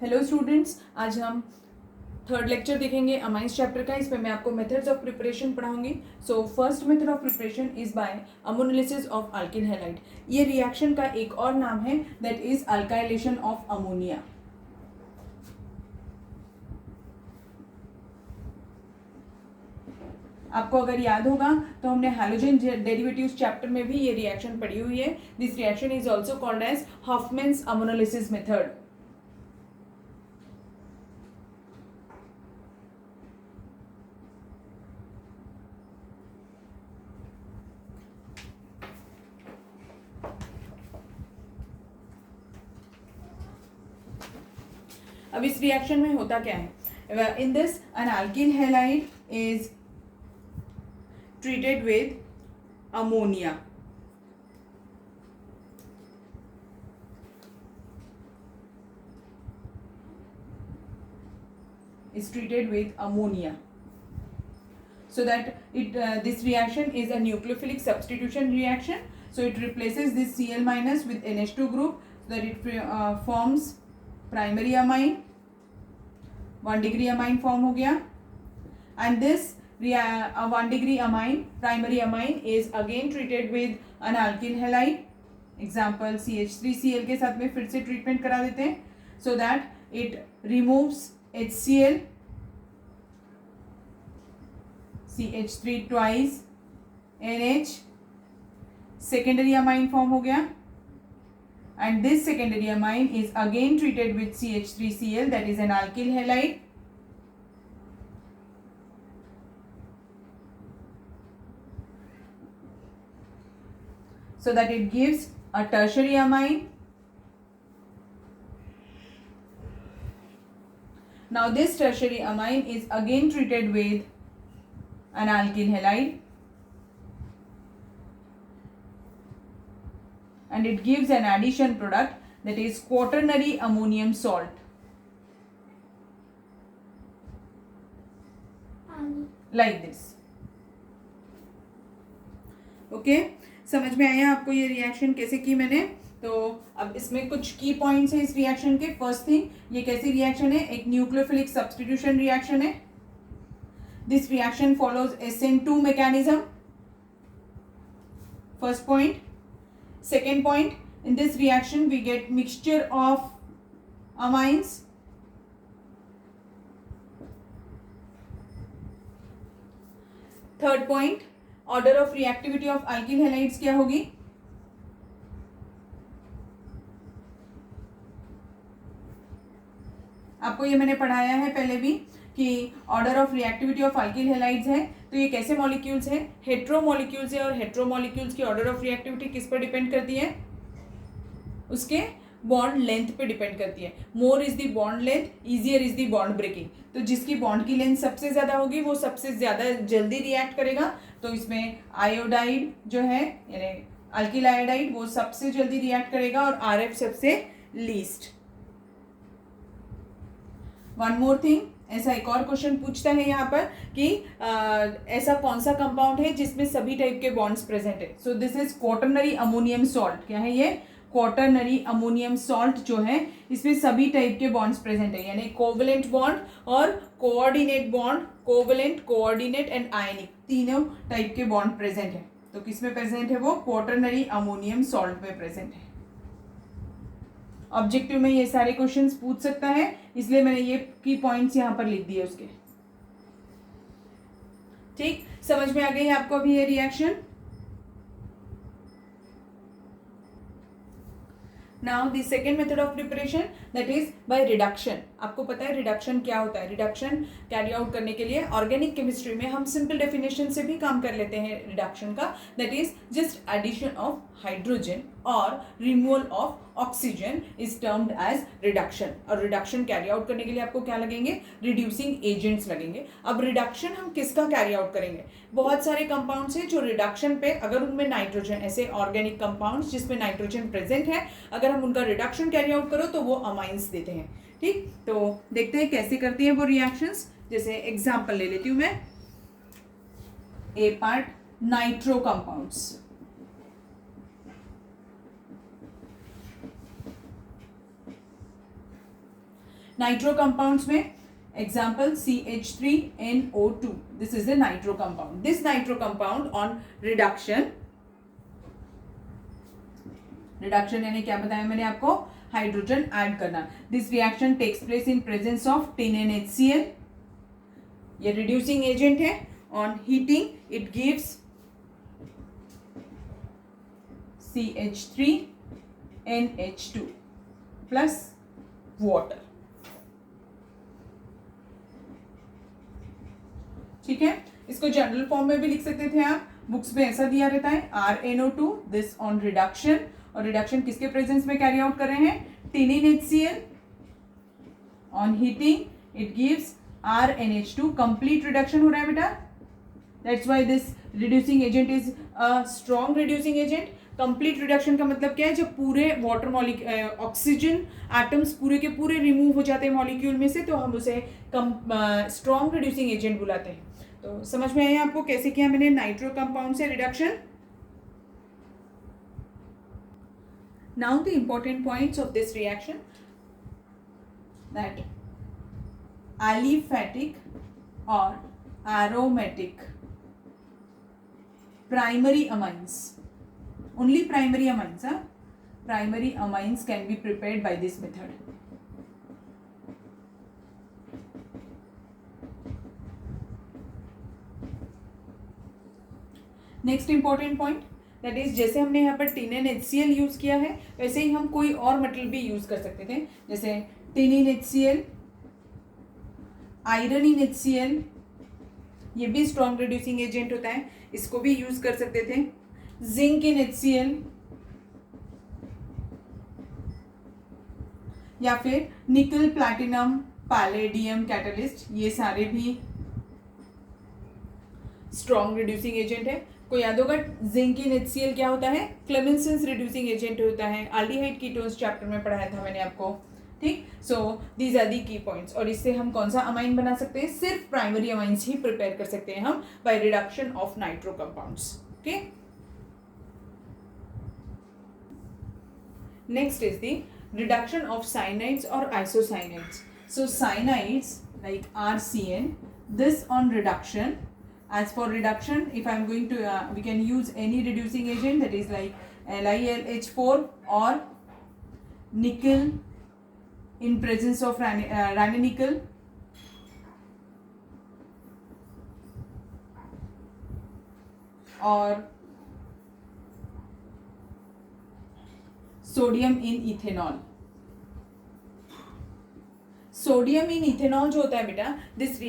Hello students, आज हम third lecture देखेंगे अमाइंस चैप्टर का। इसमें मैं आपको मेथड्स ऑफ प्रिपरेशन पढ़ाऊंगी। So first method of preparation is by ammonolysis of alkyl halide. ये रिएक्शन का एक और नाम है, that is alkylation of ammonia. आपको अगर याद होगा तो हमने हैलोजन डेरिवेटिव्स चैप्टर में भी ये रिएक्शन पढ़ी हुई है। This reaction is also called as Hoffmann's ammonolysis method. अब इस रिएक्शन में होता क्या है? In this an alkyl halide is treated with ammonia. Is treated with ammonia, so that this reaction is a nucleophilic substitution reaction. So it replaces this Cl minus with NH2 group, so that it forms primary amine. 1 degree amine form हो गया, and this 1 degree amine, primary amine, is again treated with an alkyl halide. Example CH3Cl के साथ में फिर से treatment करा देते हैं, so that it removes HCl, CH3 twice, NH, secondary amine form हो गया, and this secondary amine is again treated with CH3Cl, that is an alkyl halide. So that it gives a tertiary amine. Now this tertiary amine is again treated with an alkyl halide, and it gives an addition product, that is quaternary ammonium salt. Like this. Okay? समझ में आया आपको ये reaction कैसे की मैंने? तो अब इसमें कुछ की पॉइंट्स है इस रिएक्शन के। फर्स्ट थिंग, ये कैसी रिएक्शन है? एक न्यूक्लियोफिलिक सब्स्टिट्यूशन रिएक्शन है। This reaction follows SN2 mechanism. First point. Second point, in this reaction we get mixture of amines. Third point, order of reactivity of alkyl halides क्या होगी? आपको ये मैंने पढ़ाया है पहले भी कि order of reactivity of alkyl halides है। तो ये कैसे मॉलिक्यूल्स है? हेट्रो मॉलिक्यूल्स है, और हेट्रो मॉलिक्यूल्स की ऑर्डर ऑफ रिएक्टिविटी किस पर डिपेंड करती है? उसके बॉन्ड लेंथ पे डिपेंड करती है। More is the bond length, easier is the bond breaking. तो जिसकी बॉन्ड की लेंथ सबसे ज्यादा होगी वो सबसे ज्यादा जल्दी रिएक्ट करेगा। तो इसमें आयोडाइड जो है, यानी अल्किल आयोडाइड, वो सबसे जल्दी रिएक्ट करेगा, और RF सबसे लीस्ट। वन मोर थिंग, ऐसा एक और क्वेश्चन पूछता है यहाँ पर कि ऐसा कौन सा कंपाउंड है जिसमें सभी टाइप के बॉन्ड्स प्रेजेंट है? So this is quaternary ammonium salt. क्या है ये? क्वाटरनरी अमोनियम सॉल्ट जो है, इसमें सभी टाइप के बॉन्ड्स प्रेजेंट है, यानी कोवलेंट बॉन्ड और coordinate bond, covalent, coordinate and आयनिक, तीनों टाइप के बॉन्ड प्रेजेंट है। तो किसमें प्रेजेंट है? वो क्वाटरनरी अमोनियम सॉल्ट में प्रेजेंट है। ऑब्जेक्टिव में ये सारे क्वेश्चंस पूछ सकता है, इसलिए मैंने ये की पॉइंट्स यहाँ पर लिख दिए उसके। ठीक, समझ में आ गई आपको अभी ये reaction? Now the second method of preparation, that is by reduction. आपको पता है रिडक्शन क्या होता है? रिडक्शन कैरी आउट करने के लिए ऑर्गेनिक केमिस्ट्री में हम सिंपल डेफिनेशन से भी काम कर लेते हैं रिडक्शन का, that is just addition of hydrogen और removal of oxygen is termed as reduction. और रिडक्शन कैरी आउट करने के लिए आपको क्या लगेंगे? रिड्यूसिंग एजेंट्स लगेंगे। अब रिडक्शन हम किसका कैरी आउट करेंगे? बहुत सारे कंपाउंड्स हैं जो रिडक्शन पे, अगर उनमें नाइट्रोजन, ऐसे ऑर्गेनिक कंपाउंड्स जिसमें नाइट्रोजन प्रेजेंट है, अगर हम उनका रिडक्शन कैरी आउट करो तो वो अमाइंस देते हैं। ठीक, तो देखते हैं कैसे करती है वो रिएक्शंस। जैसे एग्जांपल ले लेती हूं मैं। A part, nitro compounds. Nitro compounds में example CH3NO2, this is a nitro compound. This nitro compound on reduction यानी क्या बताया मैंने आपको, हाइड्रोजन ऐड करना. This reaction takes place in presence of tin and HCl. ये रिड्यूसिंग एजेंट है. On heating it gives CH3NH2 plus water. ठीक है, इसको जनरल फॉर्म में भी लिख सकते थे आप, बुक्स में ऐसा दिया रहता है RnO2. दिस ऑन रिडक्शन, और रिडक्शन किसके प्रेजेंस में कैरी आउट कर रहे हैं, टिनिन HCl. On heating it gives RnH2. Complete reduction हो रहा है बेटा. That's why this reducing agent is a strong reducing agent. Complete reduction का मतलब क्या है, जब पूरे वाटर ऑक्सीजन एटम्स पूरे के पूरे रिमूव हो जाते हैं मॉलिक्यूल में से, तो हम उसे स्ट्रॉन्ग रिड्यूसिंग एजेंट बुलाते हैं. तो समझ में आया आपको कैसे किया मैंने नाइट्रो कंपाउंड से reduction. Now the important points of this reaction, that aliphatic और aromatic primary amines, only primary amines, primary amines can be prepared by this method. Next important point, that is जैसे हमने यहाँ पर टिनिन HCl use किया है, वैसे ही हम कोई और मटेरियल भी यूज कर सकते थे. जैसे टिनिन HCl, आयरन इन HCl, ये भी स्ट्रॉन्ग रिड्यूसिंग एजेंट होता है, इसको भी यूज कर सकते थे. जिंक इन HCl, या फिर निकल, प्लैटिनम, पैलेडियम कैटलिस्ट, ये सारे भी स्ट्रॉन्ग रिड्यूसिंग एजेंट है. को याद होगा जिंक इन HCl क्या होता है, क्लेमेंसेंस रिड्यूसिंग एजेंट होता है. एल्डिहाइड कीटोन्स चैप्टर में पढ़ाया था मैंने आपको. ठीक, सो दीज आर दी की पॉइंट्स. और इससे हम कौन सा अमाइन बना सकते हैं, सिर्फ प्राइमरी अमाइंस ही प्रिपेयर कर सकते हैं हम by reduction of nitro compounds. Okay, next is the reduction of cyanides or isocyanide. So cyanides like RCN, this on reduction. As for reduction, if I am going to we can use any reducing agent, that is like LiLH4 or nickel in presence of ranitidine or sodium in ethanol. Sodium in ethanol जो होता है बेटा, this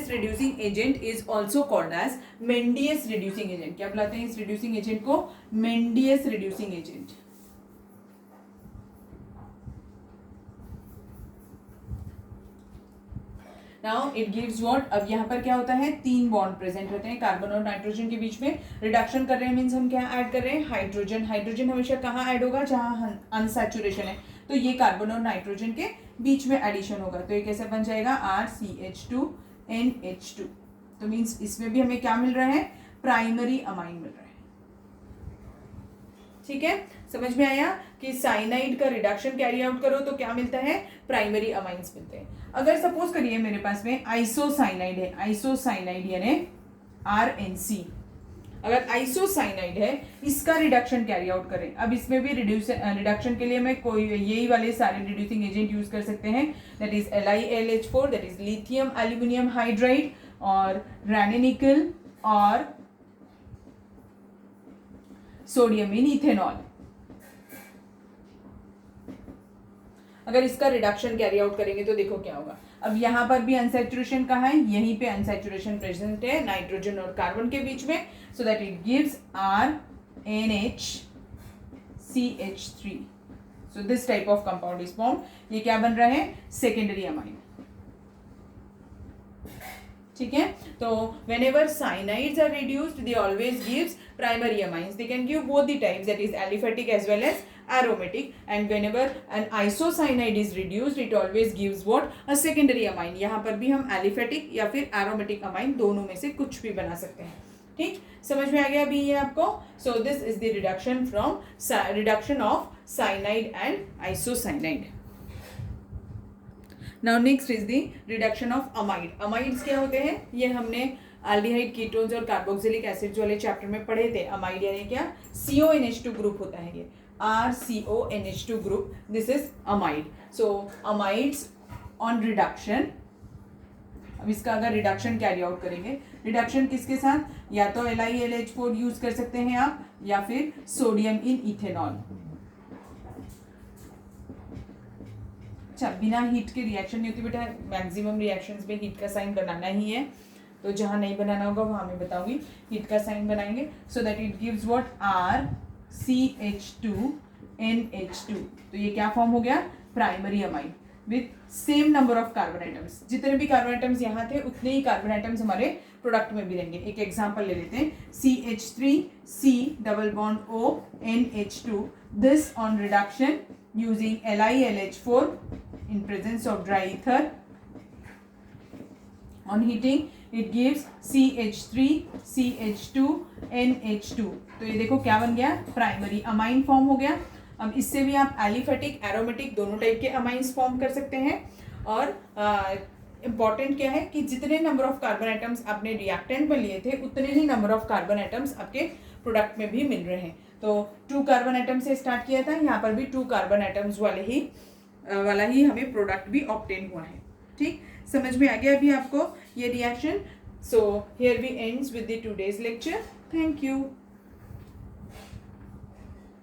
reducing agent is also called as Mendius reducing agent. क्या बुलाते हैं इस reducing agent को, Mendius reducing agent. Now it gives what, अब यहाँ पर क्या होता है, 3 बॉन्ड प्रेजेंट होते हैं कार्बन और नाइट्रोजन के बीच में. रिडक्शन कर रहे हैं मीन्स हम क्या ऐड कर रहे हैं, हाइड्रोजन. हाइड्रोजन हमेशा कहाँ ऐड होगा, जहाँ अनसैचुरेशन है, तो ये कार्बन और नाइट्रोजन के बीच में एडिशन होगा. तो ये कैसे बन जाएगा, RCH2NH2. तो मीन्स इसमें भी हमें क्या मिल रहा है, प्राइमरी अमाइन मिल रहा है. ठीक है, समझ में आया कि साइनाइड का रिडक्शन कैरी आउट करो तो क्या मिलता है, प्राइमरी अमाइंस मिलते हैं. अगर सपोज करिए मेरे पास में आइसोसाइनाइड है, आइसोसाइनाइड यानी RNC, अगर आइसोसाइनाइड है, इसका रिडक्शन कैरी आउट करें. अब इसमें भी रिडक्शन के लिए मैं कोई यही वाले सारे रिड्यूसिंग एजेंट यूज कर सकते हैं. That is LiLH4, that is lithium aluminium hydride, और रैनिनिकल, और सोडियम इन इथेनॉल. अगर इसका रिडक्शन कैरी आउट करेंगे तो देखो क्या होगा. अब यहाँ पर भी अनसैचुरेशन कहाँ है, यहीं पे अनसैचुरेशन प्रेजेंट है नाइट्रोजन और कार्बन के बीच में. So that it gives RNHCH3. So this type of compound is form. ये क्या बन रहा है, सेकेंडरी अमाइन. ठीक है, तो whenever cyanides are reduced, they always gives primary amines. They can give both the types, that is aliphatic as well as aromatic. And whenever an isocyanide is reduced, it always gives what, a secondary amine. यहाँ पर भी हम aliphatic या फिर aromatic amine दोनों में से कुछ भी बना सकते हैं. ठीक, समझ में आ गया अभी ये आपको. So this is the reduction of cyanide and isocyanide. Now next is the reduction of amide. Amides क्या होते हैं, ये हमने एल्डिहाइड, कीटोन्स और कार्बोक्सिलिक एसिड्स वाले चैप्टर में पढ़े थे। अमाइड यानी क्या, CONH2 ग्रुप होता है, ये RCONH2 group, this is amide. So amides on reduction, अब इसका अगर रिडक्शन कैरी आउट करेंगे, रिडक्शन किसके साथ, या तो LiLH4 यूज कर सकते हैं आप, या फिर सोडियम इन इथेनॉल। अच्छा, बिना हीट के रिएक्शन नहीं होती बेटा, मैक्सिमम रिएक्शंस में हीट का साइन बनाना ही है, तो जहां नहीं बनाना होगा वहां मैं बताऊंगी, हीट का साइन बनाएंगे, so that it gives what, RCH2NH2। तो ये क्या फॉर्म हो गया, primary amide with same number of carbon atoms. जितने भी कार्बन आइटम्स यहाँ थे उतने ही कार्बन आइटम्स हमारे प्रोडक्ट में भी रहेंगे। एक एग्जांपल ले लेते हैं, CH3C double bond O NH2, this on reduction using LiLH4 in presence of dry ether, on heating it gives CH3CH2NH2। तो ये देखो क्या बन गया, प्राइमरी अमाइन फॉर्म हो गया। अब इससे भी आप एलिफेटिक, एरोमेटिक दोनों टाइप के अमाइंस फॉर्म कर सकते हैं। और इम्पॉर्टेंट क्या है कि जितने नंबर ऑफ कार्बन आइटम्स आपने रिएक्टेंट में लिए थे उतने ही नंबर ऑफ कार्बन आइटम्स आपके प्रोडक्ट में भी मिल रहे हैं। तो 2 कार्बन आइटम से स्टार्ट किया था, यहाँ पर भी 2 कार्बन आइटम्स वाला ही हमें प्रोडक्ट भी ऑब्टेन हुआ है। ठीक, समझ में आ गया अभी आपको ये reaction. So here we ends with the today's lecture. Thank you.